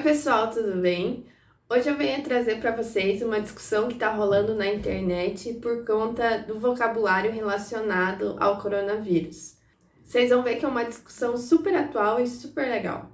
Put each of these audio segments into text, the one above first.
Oi, pessoal, tudo bem? Hoje eu venho trazer para vocês uma discussão que está rolando na internet por conta do vocabulário relacionado ao coronavírus. Vocês vão ver que é uma discussão super atual e super legal.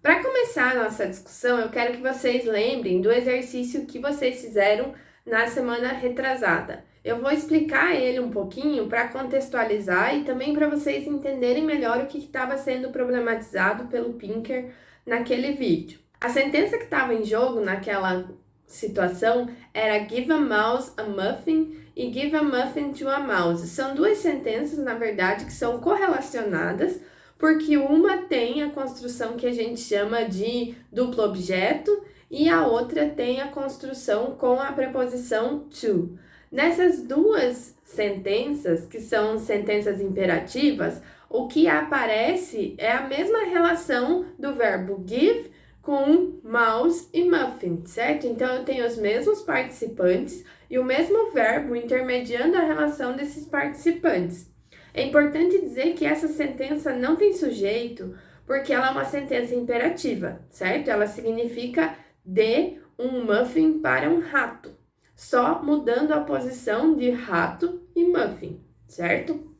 Para começar a nossa discussão, eu quero que vocês lembrem do exercício que vocês fizeram na semana retrasada. Eu vou explicar ele um pouquinho para contextualizar e também para vocês entenderem melhor o que estava sendo problematizado pelo Pinker naquele vídeo. A sentença que estava em jogo naquela situação era give a mouse a muffin e give a muffin to a mouse. São duas sentenças, na verdade, que são correlacionadas, porque uma tem a construção que a gente chama de duplo objeto e a outra tem a construção com a preposição to. Nessas duas sentenças, que são sentenças imperativas, o que aparece é a mesma relação do verbo give com mouse e muffin, certo? Então, eu tenho os mesmos participantes e o mesmo verbo intermediando a relação desses participantes. É importante dizer que essa sentença não tem sujeito, porque ela é uma sentença imperativa, certo? Ela significa dê um muffin para um rato, só mudando a posição de rato e muffin, certo?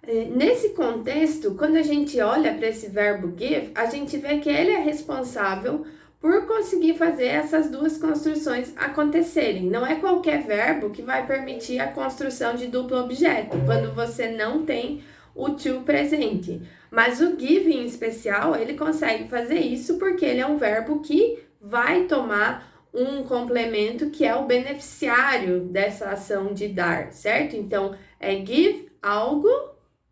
Nesse contexto, quando a gente olha para esse verbo give, a gente vê que ele é responsável por conseguir fazer essas duas construções acontecerem. Não é qualquer verbo que vai permitir a construção de duplo objeto, quando você não tem o to presente. Mas o give, em especial, ele consegue fazer isso porque ele é um verbo que vai tomar um complemento que é o beneficiário dessa ação de dar, certo? Então, é give algo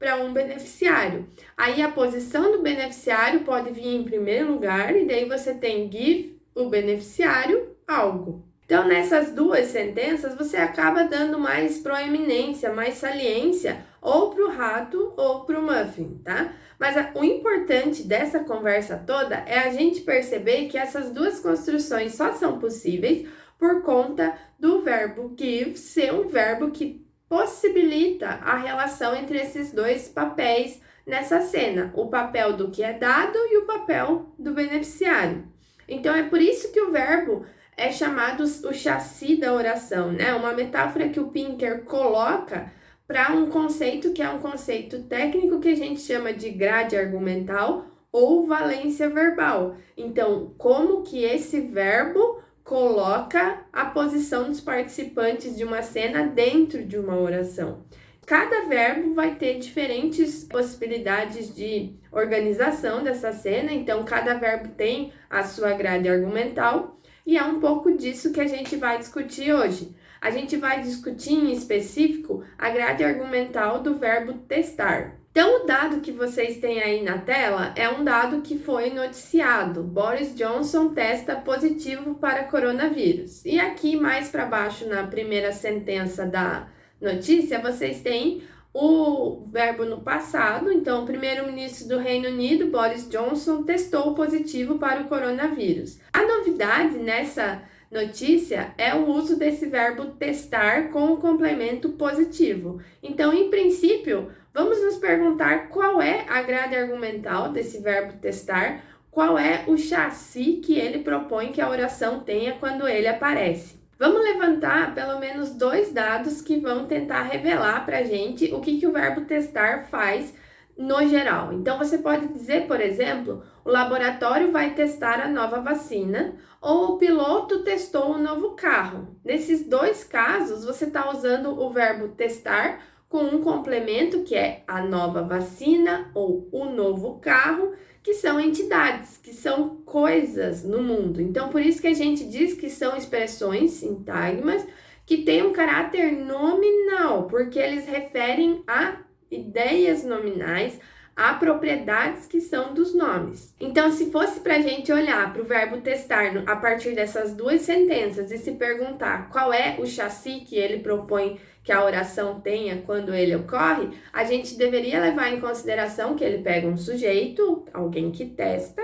para um beneficiário. Aí a posição do beneficiário pode vir em primeiro lugar e daí você tem give o beneficiário algo. Então, nessas duas sentenças, você acaba dando mais proeminência, mais saliência ou para o rato ou para o muffin, tá? Mas o importante dessa conversa toda é a gente perceber que essas duas construções só são possíveis por conta do verbo give ser um verbo que possibilita a relação entre esses dois papéis nessa cena, o papel do que é dado e o papel do beneficiário. Então, é por isso que o verbo é chamado o chassi da oração, né? Uma metáfora que o Pinker coloca para um conceito que é um conceito técnico que a gente chama de grade argumental ou valência verbal. Então, como que esse verbo coloca a posição dos participantes de uma cena dentro de uma oração. Cada verbo vai ter diferentes possibilidades de organização dessa cena, então cada verbo tem a sua grade argumental e é um pouco disso que a gente vai discutir hoje. A gente vai discutir em específico a grade argumental do verbo testar. Então, o dado que vocês têm aí na tela é um dado que foi noticiado. Boris Johnson testa positivo para coronavírus. E aqui, mais para baixo, na primeira sentença da notícia, vocês têm o verbo no passado. Então, o primeiro-ministro do Reino Unido, Boris Johnson, testou positivo para o coronavírus. A novidade nessa notícia é o uso desse verbo testar com o complemento positivo. Então, em princípio, vamos nos perguntar qual é a grade argumental desse verbo testar, qual é o chassi que ele propõe que a oração tenha quando ele aparece. Vamos levantar pelo menos dois dados que vão tentar revelar para a gente o que o verbo testar faz no geral. Então, você pode dizer, por exemplo, o laboratório vai testar a nova vacina ou o piloto testou o novo carro. Nesses dois casos, você está usando o verbo testar com um complemento que é a nova vacina ou o novo carro, que são entidades, que são coisas no mundo. Então, por isso que a gente diz que são expressões, sintagmas, que têm um caráter nominal, porque eles referem a ideias nominais, a propriedades que são dos nomes. Então, se fosse para a gente olhar para o verbo testar a partir dessas duas sentenças e se perguntar qual é o chassi que ele propõe que a oração tenha quando ele ocorre, a gente deveria levar em consideração que ele pega um sujeito, alguém que testa,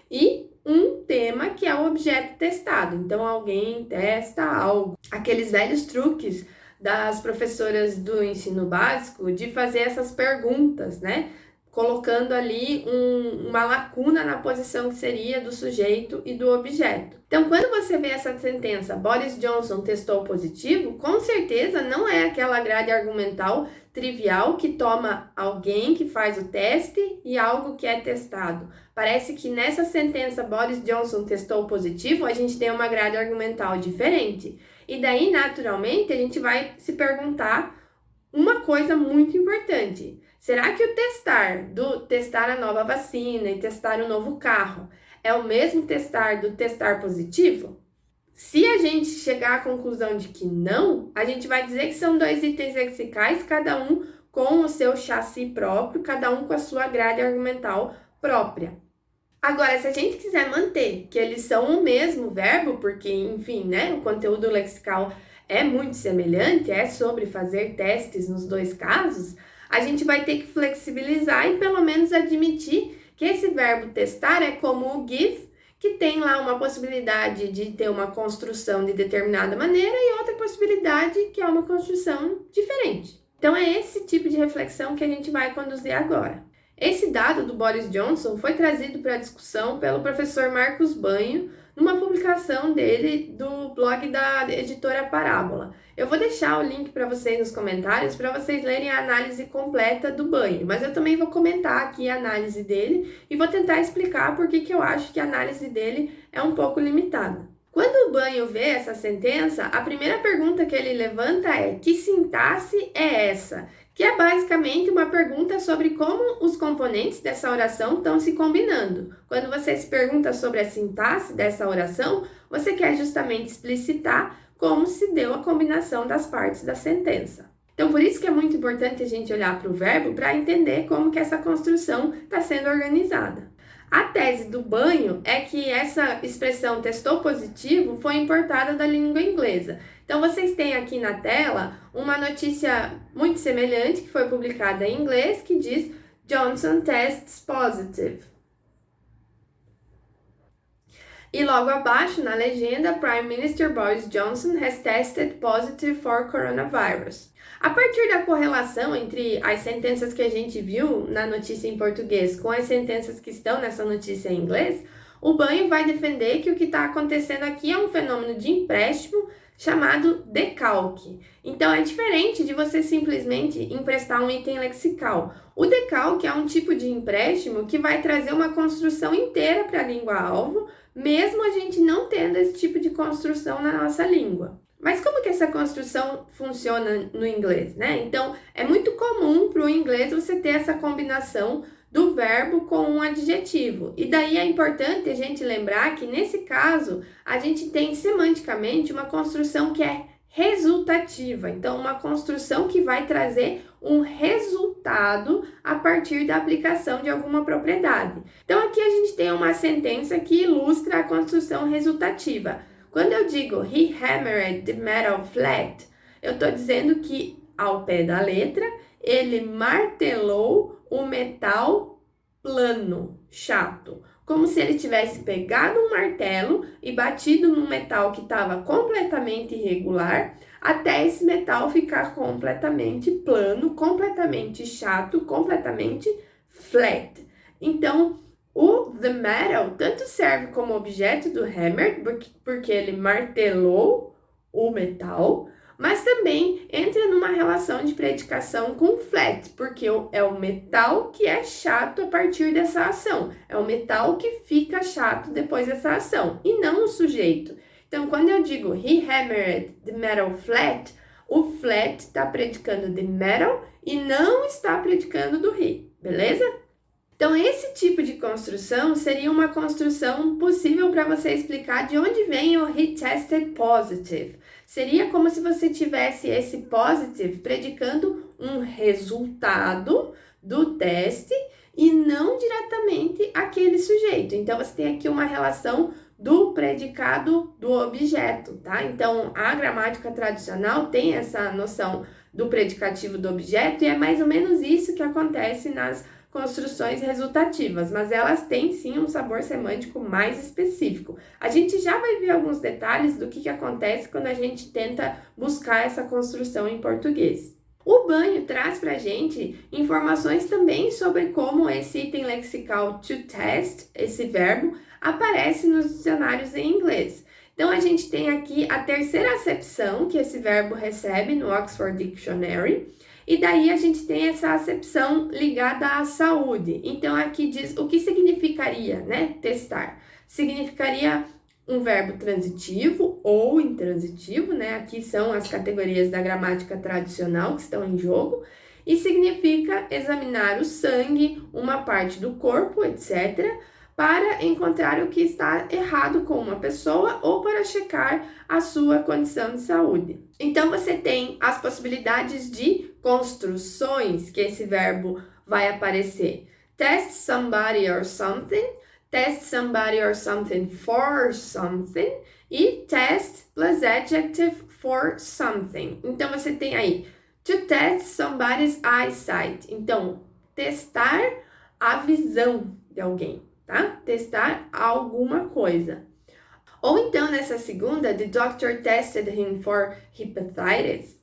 e um tema que é o objeto testado. Então, alguém testa algo. Aqueles velhos truques das professoras do ensino básico de fazer essas perguntas, né? colocando ali uma lacuna na posição que seria do sujeito e do objeto. Então, quando você vê essa sentença, Boris Johnson testou positivo, com certeza não é aquela grade argumental trivial que toma alguém que faz o teste e algo que é testado. Parece que nessa sentença, Boris Johnson testou positivo, a gente tem uma grade argumental diferente. E daí, naturalmente, a gente vai se perguntar uma coisa muito importante. Será que o testar a nova vacina e testar o novo carro é o mesmo testar do testar positivo? Se a gente chegar à conclusão de que não, a gente vai dizer que são dois itens lexicais, cada um com o seu chassi próprio, cada um com a sua grade argumental própria. Agora, se a gente quiser manter que eles são o mesmo verbo, porque, enfim, né, o conteúdo lexical é muito semelhante, é sobre fazer testes nos dois casos, a gente vai ter que flexibilizar e pelo menos admitir que esse verbo testar é como o give, que tem lá uma possibilidade de ter uma construção de determinada maneira e outra possibilidade que é uma construção diferente. Então, é esse tipo de reflexão que a gente vai conduzir agora. Esse dado do Boris Johnson foi trazido para a discussão pelo professor Marcos Banho, numa publicação dele do blog da editora Parábola. Eu vou deixar o link para vocês nos comentários para vocês lerem a análise completa do Banho, mas eu também vou comentar aqui a análise dele e vou tentar explicar por que eu acho que a análise dele é um pouco limitada. Quando o Banho vê essa sentença, a primeira pergunta que ele levanta é: que sintaxe é essa? Que é basicamente uma pergunta sobre como os componentes dessa oração estão se combinando. Quando você se pergunta sobre a sintaxe dessa oração, você quer justamente explicitar como se deu a combinação das partes da sentença. Então, por isso que é muito importante a gente olhar para o verbo para entender como que essa construção está sendo organizada. A tese do Banho é que essa expressão testou positivo foi importada da língua inglesa. Então, vocês têm aqui na tela uma notícia muito semelhante que foi publicada em inglês que diz Johnson tests positive. E logo abaixo, na legenda, Prime Minister Boris Johnson has tested positive for coronavirus. A partir da correlação entre as sentenças que a gente viu na notícia em português com as sentenças que estão nessa notícia em inglês, o Banho vai defender que o que está acontecendo aqui é um fenômeno de empréstimo chamado decalque. Então, é diferente de você simplesmente emprestar um item lexical. O decalque é um tipo de empréstimo que vai trazer uma construção inteira para a língua-alvo, mesmo a gente não tendo esse tipo de construção na nossa língua. Mas como que essa construção funciona no inglês, né? Então, é muito comum para o inglês você ter essa combinação do verbo com um adjetivo. E daí é importante a gente lembrar que, nesse caso, a gente tem semanticamente uma construção que é resultativa. Então, uma construção que vai trazer um resultado a partir da aplicação de alguma propriedade. Então, aqui a gente tem uma sentença que ilustra a construção resultativa. Quando eu digo he hammered the metal flat, eu estou dizendo que, ao pé da letra, ele martelou o metal plano, chato. Como se ele tivesse pegado um martelo e batido num metal que estava completamente irregular, até esse metal ficar completamente plano, completamente chato, completamente flat. Então, o the metal tanto serve como objeto do hammer, porque ele martelou o metal, mas também entra numa relação de predicação com flat, porque é o metal que é chato a partir dessa ação. É o metal que fica chato depois dessa ação, e não o sujeito. Então, quando eu digo he hammered the metal flat, o flat está predicando the metal e não está predicando do he, beleza? Então, esse tipo de construção seria uma construção possível para você explicar de onde vem o he tested positive. Seria como se você tivesse esse positive predicando um resultado do teste e não diretamente aquele sujeito. Então, você tem aqui uma relação do predicado do objeto, tá? Então, a gramática tradicional tem essa noção do predicativo do objeto e é mais ou menos isso que acontece nas construções resultativas, mas elas têm sim um sabor semântico mais específico. A gente já vai ver alguns detalhes do que acontece quando a gente tenta buscar essa construção em português. O o banho traz para a gente informações também sobre como esse item lexical to test, esse verbo, aparece nos dicionários em inglês. Então, a gente tem aqui a terceira acepção que esse verbo recebe no Oxford Dictionary, e daí a gente tem essa acepção ligada à saúde. Então, aqui diz o que significaria, né, testar. Significaria um verbo transitivo ou intransitivo, né? Aqui são as categorias da gramática tradicional que estão em jogo. E significa examinar o sangue, uma parte do corpo, etc., para encontrar o que está errado com uma pessoa ou para checar a sua condição de saúde. Então, você tem as possibilidades de construções que esse verbo vai aparecer. Test somebody or something, test somebody or something for something e test plus adjective for something. Então, você tem aí to test somebody's eyesight. Então, testar a visão de alguém, tá? Testar alguma coisa. Ou então, nessa segunda, the doctor tested him for hepatitis,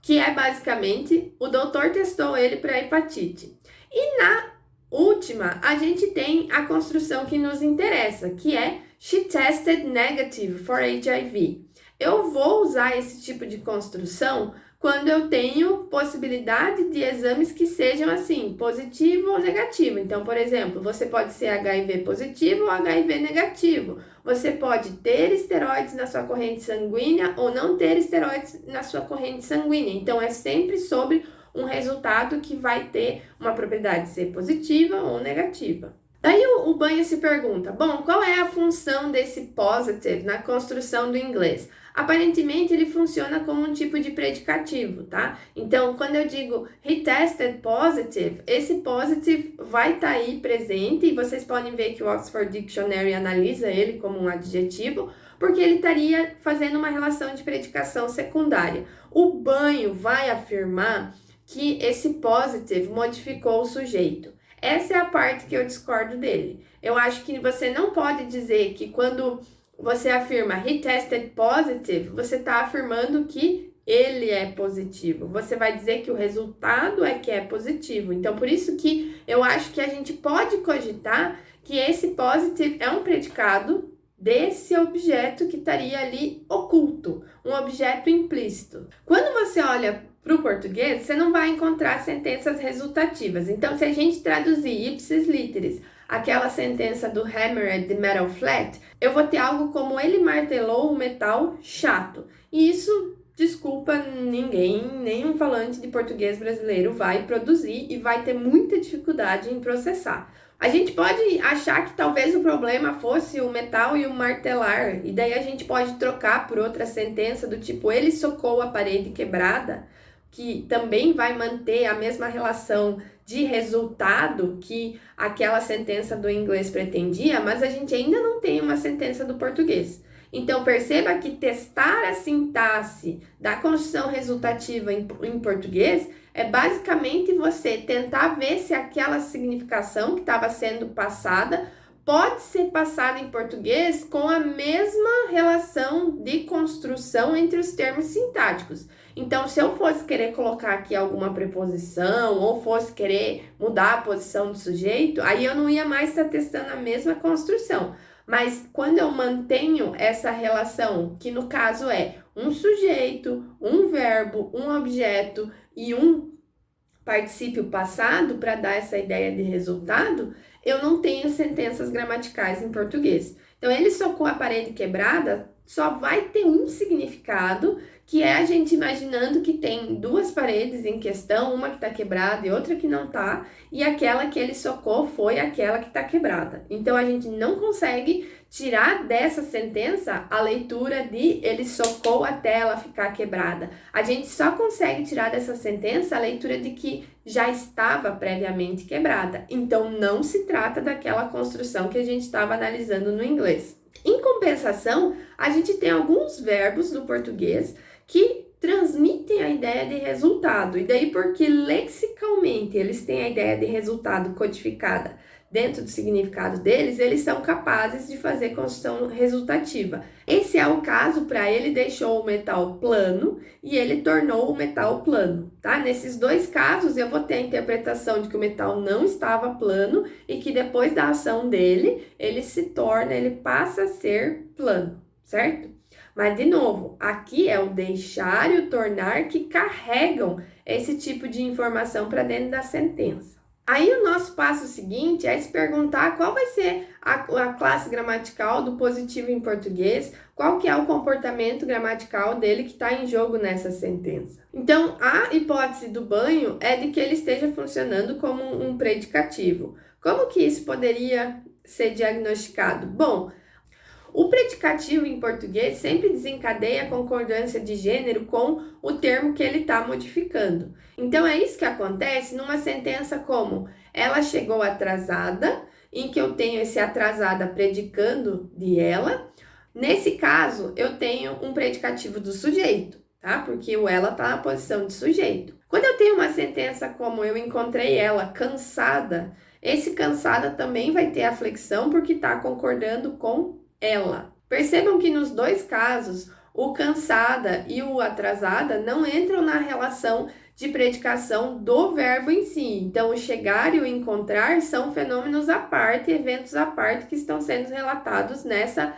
que é basicamente o doutor testou ele para hepatite. E na última, a gente tem a construção que nos interessa, que é she tested negative for HIV. Eu vou usar esse tipo de construção quando eu tenho possibilidade de exames que sejam assim, positivo ou negativo. Então, por exemplo, você pode ser HIV positivo ou HIV negativo. Você pode ter esteroides na sua corrente sanguínea ou não ter esteroides na sua corrente sanguínea. Então, é sempre sobre um resultado que vai ter uma propriedade de ser positiva ou negativa. Daí o Banha se pergunta, bom, qual é a função desse positive na construção do inglês? Aparentemente, ele funciona como um tipo de predicativo, tá? Então, quando eu digo he tested positive, esse positive vai estar aí presente e vocês podem ver que o Oxford Dictionary analisa ele como um adjetivo, porque ele estaria fazendo uma relação de predicação secundária. O Banho vai afirmar que esse positive modificou o sujeito. Essa é a parte que eu discordo dele. Eu acho que você não pode dizer que quando você afirma he tested positive, você está afirmando que ele é positivo. Você vai dizer que o resultado é que é positivo. Então, por isso que eu acho que a gente pode cogitar que esse positive é um predicado desse objeto que estaria ali oculto, um objeto implícito. Quando você olha para o português, você não vai encontrar sentenças resultativas. Então, se a gente traduzir ipsis literis, aquela sentença do hammered the metal flat, eu vou ter algo como ele martelou o metal chato. E isso, desculpa, nenhum falante de português brasileiro vai produzir e vai ter muita dificuldade em processar. A gente pode achar que talvez o problema fosse o metal e o martelar, e daí a gente pode trocar por outra sentença do tipo ele socou a parede quebrada, que também vai manter a mesma relação de resultado que aquela sentença do inglês pretendia, mas a gente ainda não tem uma sentença do português. Então, perceba que testar a sintaxe da construção resultativa em português é basicamente você tentar ver se aquela significação que estava sendo passada pode ser passada em português com a mesma relação de construção entre os termos sintáticos. Então, se eu fosse querer colocar aqui alguma preposição ou fosse querer mudar a posição do sujeito, aí eu não ia mais estar testando a mesma construção. Mas quando eu mantenho essa relação, que no caso é um sujeito, um verbo, um objeto e um particípio passado para dar essa ideia de resultado, eu não tenho sentenças gramaticais em português. Então, ele socou a parede quebrada, só vai ter um significado, que é a gente imaginando que tem duas paredes em questão, uma que está quebrada e outra que não está, e aquela que ele socou foi aquela que está quebrada. Então, a gente não consegue tirar dessa sentença a leitura de ele socou até ela ficar quebrada. A gente só consegue tirar dessa sentença a leitura de que já estava previamente quebrada. Então, não se trata daquela construção que a gente estava analisando no inglês. Em compensação, a gente tem alguns verbos do português que transmitem a ideia de resultado. E daí porque lexicalmente eles têm a ideia de resultado codificada dentro do significado deles, eles são capazes de fazer construção resultativa. Esse é o caso para ele deixou o metal plano e ele tornou o metal plano, tá? Nesses dois casos, eu vou ter a interpretação de que o metal não estava plano e que depois da ação dele, ele passa a ser plano, certo? Mas, de novo, aqui é o deixar e o tornar que carregam esse tipo de informação para dentro da sentença. Aí o nosso passo seguinte é se perguntar qual vai ser a classe gramatical do positivo em português, qual que é o comportamento gramatical dele que está em jogo nessa sentença. Então, a hipótese do banho é de que ele esteja funcionando como um predicativo. Como que isso poderia ser diagnosticado? Bom, o predicativo em português sempre desencadeia a concordância de gênero com o termo que ele está modificando. Então, é isso que acontece numa sentença como ela chegou atrasada, em que eu tenho esse atrasada predicando de ela. Nesse caso, eu tenho um predicativo do sujeito, tá? Porque o ela está na posição de sujeito. Quando eu tenho uma sentença como eu encontrei ela cansada, esse cansada também vai ter a flexão porque está concordando com ela. Percebam que nos dois casos, o cansada e o atrasada não entram na relação de predicação do verbo em si. Então, o chegar e o encontrar são fenômenos à parte, eventos à parte que estão sendo relatados nessa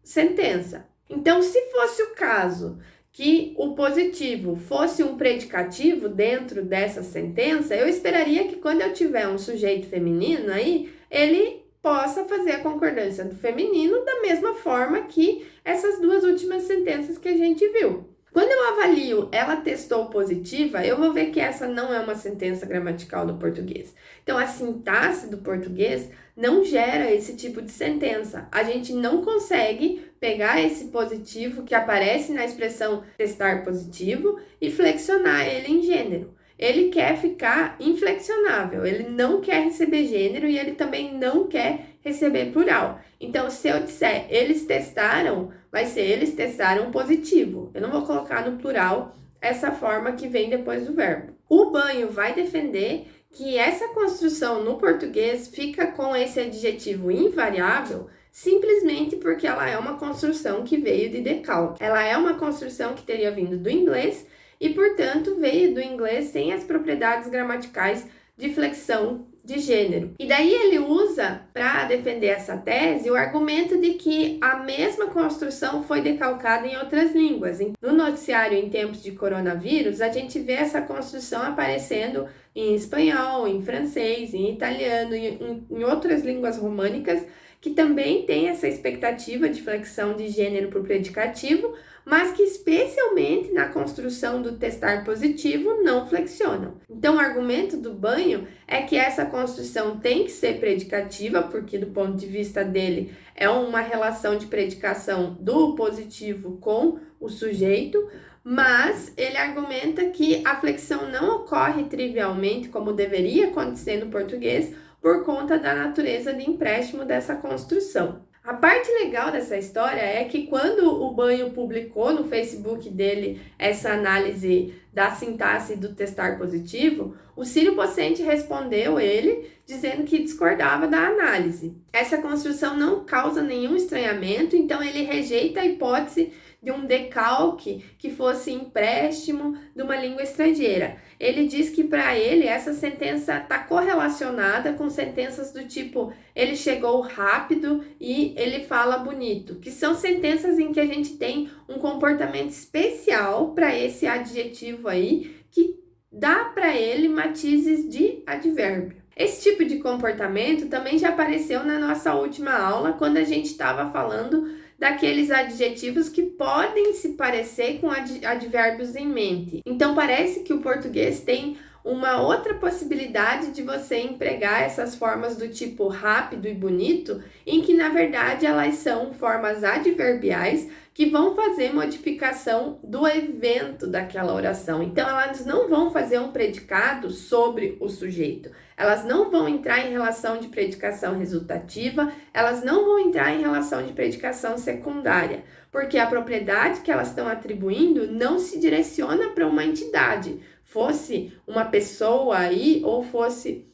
sentença. Então, se fosse o caso que o positivo fosse um predicativo dentro dessa sentença, eu esperaria que quando eu tiver um sujeito feminino aí, ele possa fazer a concordância do feminino da mesma forma que essas duas últimas sentenças que a gente viu. Quando eu avalio ela testou positiva, eu vou ver que essa não é uma sentença gramatical do português. Então, a sintaxe do português não gera esse tipo de sentença. A gente não consegue pegar esse positivo que aparece na expressão testar positivo e flexionar ele em gênero. Ele quer ficar inflexionável, ele não quer receber gênero e ele também não quer receber plural. Então, se eu disser eles testaram, vai ser eles testaram positivo. Eu não vou colocar no plural essa forma que vem depois do verbo. O banho vai defender que essa construção no português fica com esse adjetivo invariável simplesmente porque ela é uma construção que veio de decalque. Ela é uma construção que teria vindo do inglês e, portanto, veio do inglês sem as propriedades gramaticais de flexão de gênero. E daí ele usa, para defender essa tese, o argumento de que a mesma construção foi decalcada em outras línguas. No noticiário em tempos de coronavírus, a gente vê essa construção aparecendo em espanhol, em francês, em italiano, em outras línguas românicas, que também tem essa expectativa de flexão de gênero para o predicativo, mas que especialmente na construção do testar positivo não flexionam. Então, o argumento do banho é que essa construção tem que ser predicativa, porque do ponto de vista dele é uma relação de predicação do positivo com o sujeito, mas ele argumenta que a flexão não ocorre trivialmente como deveria acontecer no português por conta da natureza de empréstimo dessa construção. A parte legal dessa história é que quando o Banho publicou no Facebook dele essa análise da sintaxe do testar positivo, o Círio Pocente respondeu ele dizendo que discordava da análise. Essa construção não causa nenhum estranhamento, então ele rejeita a hipótese de um decalque que fosse empréstimo de uma língua estrangeira. Ele diz que para ele essa sentença está correlacionada com sentenças do tipo ele chegou rápido e ele fala bonito, que são sentenças em que a gente tem um comportamento especial para esse adjetivo aí que dá para ele matizes de advérbio. Esse tipo de comportamento também já apareceu na nossa última aula, quando a gente estava falando daqueles adjetivos que podem se parecer com advérbios em mente. Então, parece que o português tem uma outra possibilidade de você empregar essas formas do tipo rápido e bonito, em que, na verdade, elas são formas adverbiais que vão fazer modificação do evento daquela oração. Então, elas não vão fazer um predicado sobre o sujeito. Elas não vão entrar em relação de predicação resultativa, elas não vão entrar em relação de predicação secundária, porque a propriedade que elas estão atribuindo não se direciona para uma entidade, fosse uma pessoa aí ou fosse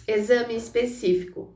exame específico.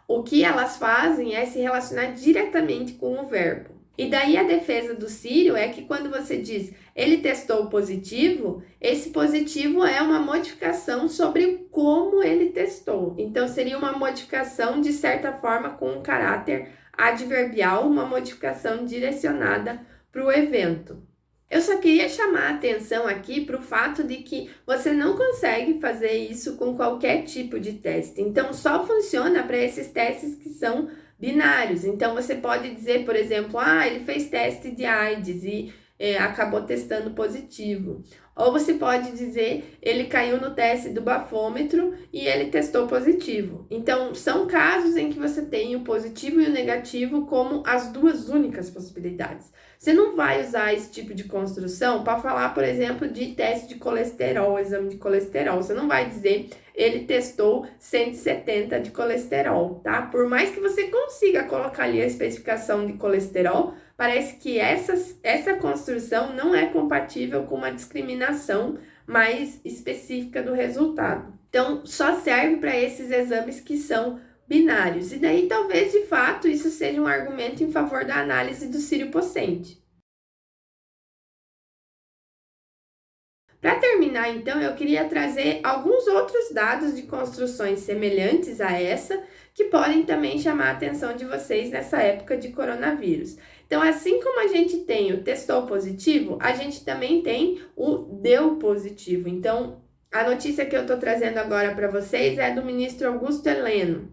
O que elas fazem é se relacionar diretamente com o verbo. E daí a defesa do Sírio é que quando você diz ele testou positivo, esse positivo é uma modificação sobre como ele testou. Então seria uma modificação de certa forma com um caráter adverbial, uma modificação direcionada para o evento. Eu só queria chamar a atenção aqui para o fato de que você não consegue fazer isso com qualquer tipo de teste. Então, só funciona para esses testes que são binários. Então, você pode dizer, por exemplo, ele fez teste de AIDS e acabou testando positivo. Ou você pode dizer, ele caiu no teste do bafômetro e ele testou positivo. Então, são casos em que você tem o positivo e o negativo como as duas únicas possibilidades. Você não vai usar esse tipo de construção para falar, por exemplo, de teste de colesterol, exame de colesterol. Você não vai dizer, ele testou 170 de colesterol, tá? Por mais que você consiga colocar ali a especificação de colesterol, parece que essa construção não é compatível com uma discriminação mais específica do resultado. Então, só serve para esses exames que são binários. E daí, talvez, de fato, isso seja um argumento em favor da análise do Sírio possente. Para terminar, então, eu queria trazer alguns outros dados de construções semelhantes a essa, que podem também chamar a atenção de vocês nessa época de coronavírus. Então, assim como a gente tem o testou positivo, a gente também tem o deu positivo. Então, a notícia que eu estou trazendo agora para vocês é do ministro Augusto Heleno.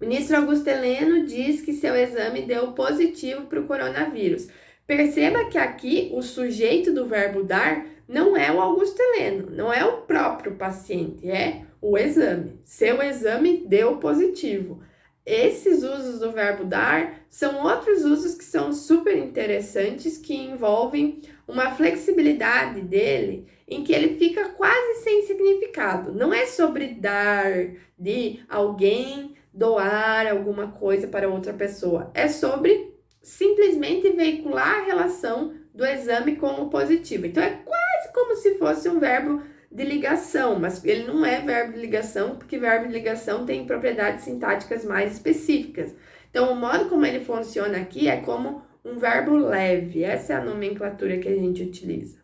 O ministro Augusto Heleno diz que seu exame deu positivo para o coronavírus. Perceba que aqui o sujeito do verbo dar não é o Augusto Heleno, não é o próprio paciente, é o exame. Seu exame deu positivo. Esses usos do verbo dar são outros usos que são super interessantes, que envolvem uma flexibilidade dele, em que ele fica quase sem significado. Não é sobre dar de alguém doar alguma coisa para outra pessoa. É sobre simplesmente veicular a relação do exame com o positivo. Então, é quase como se fosse um verbo de ligação, mas ele não é verbo de ligação, porque verbo de ligação tem propriedades sintáticas mais específicas. Então, o modo como ele funciona aqui é como um verbo leve. Essa é a nomenclatura que a gente utiliza.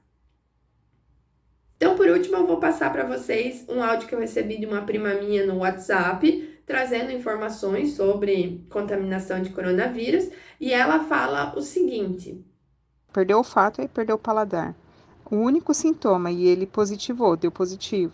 Então, por último, eu vou passar para vocês um áudio que eu recebi de uma prima minha no WhatsApp, trazendo informações sobre contaminação de coronavírus, e ela fala o seguinte: perdeu o olfato e perdeu o paladar. O único sintoma, e ele positivou, deu positivo.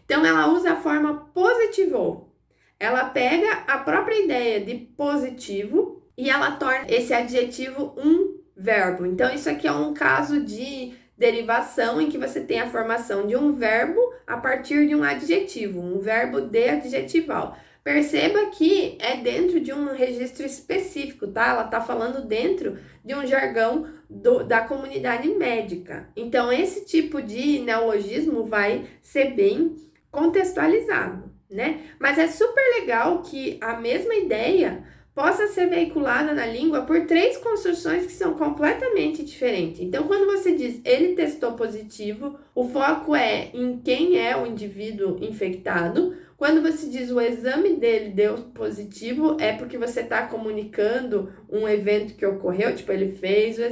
Então, ela usa a forma positivou. Ela pega a própria ideia de positivo e ela torna esse adjetivo um verbo. Então, isso aqui é um caso de derivação em que você tem a formação de um verbo a partir de um adjetivo, um verbo de adjetival. Perceba que é dentro de um registro específico, tá? Ela tá falando dentro de um jargão da comunidade médica. Então, esse tipo de neologismo vai ser bem contextualizado, né? Mas é super legal que a mesma ideia possa ser veiculada na língua por três construções que são completamente diferentes. Então, quando você diz ele testou positivo, o foco é em quem é o indivíduo infectado. Quando você diz o exame dele deu positivo, é porque você está comunicando um evento que ocorreu, tipo, ele fez o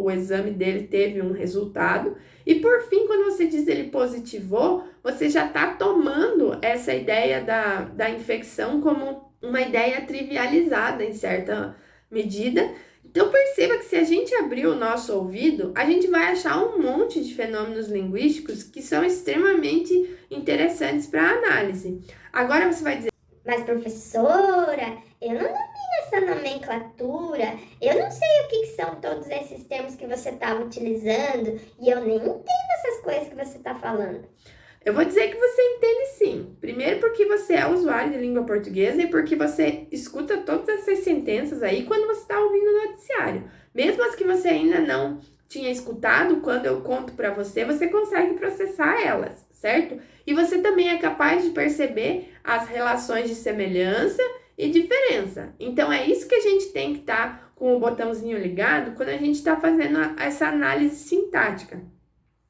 exame dele teve um resultado. E por fim, quando você diz ele positivou, você já está tomando essa ideia da infecção como uma ideia trivializada em certa medida. Então perceba que se a gente abrir o nosso ouvido, a gente vai achar um monte de fenômenos linguísticos que são extremamente interessantes para análise. Agora você vai dizer: mas professora, eu não domino essa nomenclatura, eu não sei o que são todos esses termos que você estava utilizando e eu nem entendo essas coisas que você está falando. Eu vou dizer que você entende sim. Primeiro porque você é usuário de língua portuguesa e porque você escuta todas essas sentenças aí quando você está ouvindo o noticiário. Mesmo as que você ainda não tinha escutado, quando eu conto para você, você consegue processar elas, certo? E você também é capaz de perceber as relações de semelhança e diferença. Então, é isso que a gente tem que estar com o botãozinho ligado quando a gente está fazendo essa análise sintática.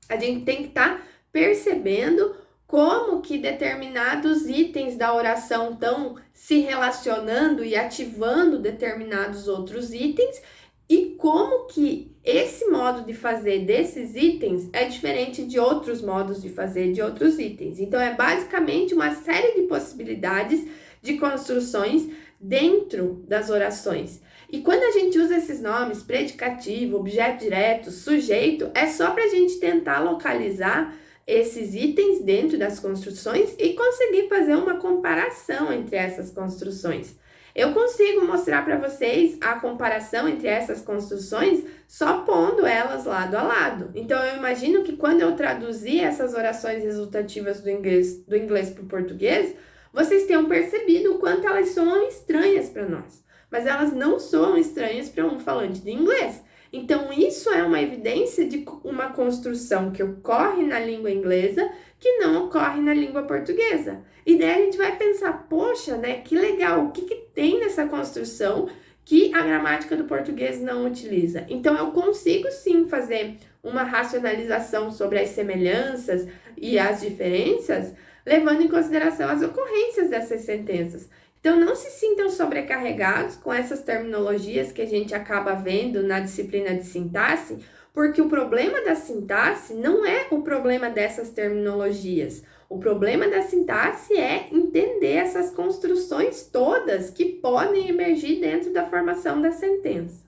A gente tem que estar percebendo como que determinados itens da oração estão se relacionando e ativando determinados outros itens e como que esse modo de fazer desses itens é diferente de outros modos de fazer de outros itens. Então, é basicamente uma série de possibilidades de construções dentro das orações. E quando a gente usa esses nomes, predicativo, objeto direto, sujeito, é só para a gente tentar localizar esses itens dentro das construções e conseguir fazer uma comparação entre essas construções. Eu consigo mostrar para vocês a comparação entre essas construções só pondo elas lado a lado. Então, eu imagino que quando eu traduzir essas orações resultativas do inglês para o português, vocês tenham percebido o quanto elas soam estranhas para nós. Mas elas não soam estranhas para um falante de inglês. Então, isso é uma evidência de uma construção que ocorre na língua inglesa que não ocorre na língua portuguesa. E daí a gente vai pensar, poxa, né, que legal, o que tem nessa construção que a gramática do português não utiliza? Então, eu consigo sim fazer uma racionalização sobre as semelhanças e as diferenças, levando em consideração as ocorrências dessas sentenças. Então, não se sintam sobrecarregados com essas terminologias que a gente acaba vendo na disciplina de sintaxe, porque o problema da sintaxe não é o problema dessas terminologias. O problema da sintaxe é entender essas construções todas que podem emergir dentro da formação da sentença.